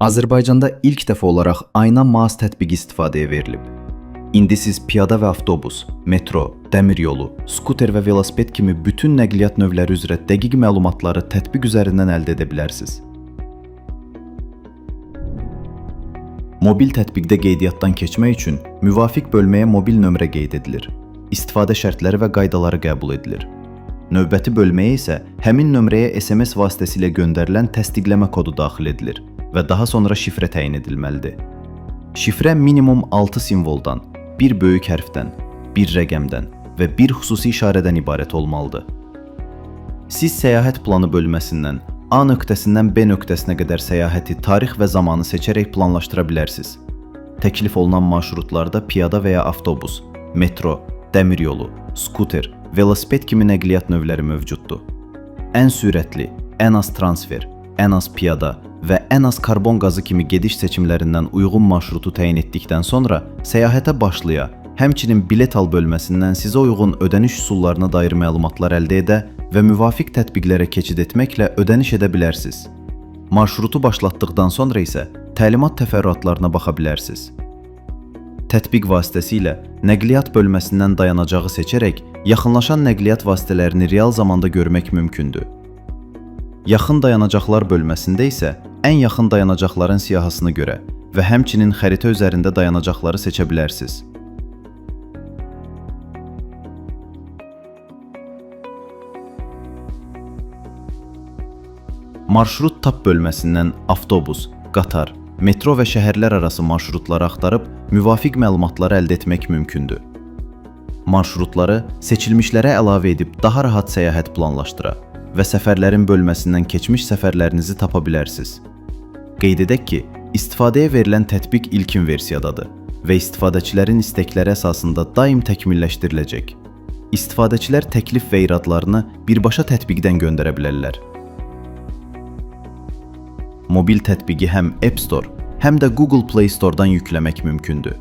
Azərbaycanda ilk dəfə olaraq Ayna Maas tətbiqi istifadəyə verilib. İndi siz piyada və avtobus, metro, dəmir yolu, skuter və velosiped kimi bütün nəqliyyat növləri üzrə dəqiq məlumatları tətbiq üzərindən əldə edə bilərsiniz. Mobil tətbiqdə qeydiyyatdan keçmək üçün müvafiq bölməyə mobil nömrə qeyd edilir. İstifadə şərtləri və qaydaları qəbul edilir. Növbəti bölməyə isə həmin nömrəyə SMS vasitəsilə göndərilən təsdiqləmə kodu daxil edilir və daha sonra şifrə təyin edilməlidir. Şifrə minimum 6 simvoldan, bir böyük hərfdən, bir rəqəmdən və bir xüsusi işarədən ibarət olmalıdır. Siz səyahət planı bölməsindən A nöqtəsindən B nöqtəsinə qədər səyahəti tarix və zamanı seçərək planlaşdıra bilərsiniz. Təklif olunan marşrutlarda piyada və ya avtobus, metro, dəmir yolu, skuter, velosiped kimi nəqliyyat növləri mövcuddur. Ən sürətli, ən az transfer, ən az piyada və ən az karbon qazı kimi gediş seçimlərindən uyğun marşrutu təyin etdikdən sonra səyahətə başlaya, həmçinin bilet al bölməsindən sizə uyğun ödəniş üsullarına dair məlumatlar əldə edə və müvafiq tətbiqlərə keçid etməklə ödəniş edə bilərsiniz. Marşrutu başlatdıqdan sonra isə təlimat təfərrüatlarına baxa bilərsiniz. Tətbiq vasitəsilə nəqliyyat bölməsindən dayanacağı seçərək yaxınlaşan nəqliyyat vasitələrini real zamanda görmək mümkündür. Yaxın dayanacaqlar bölməsində isə ən yaxın dayanacaqların siyahısını görə və həmçinin xəritə üzərində dayanacaqları seçə bilərsiniz. Marşrut tap bölməsindən avtobus, qatar, metro və şəhərlər arası marşrutları axtarıb müvafiq məlumatları əldə etmək mümkündür. Marşrutları seçilmişlərə əlavə edib daha rahat səyahət planlaşdıra və səfərlərin bölməsindən keçmiş səfərlərinizi tapa bilərsiniz. Qeyd edək ki, istifadəyə verilən tətbiq ilkin versiyadadır və istifadəçilərin istəkləri əsasında daim təkmilləşdiriləcək. İstifadəçilər təklif və iradlarını birbaşa tətbiqdən göndərə bilərlər. Mobil tətbiqi həm App Store, həm də Google Play Store-dan yükləmək mümkündür.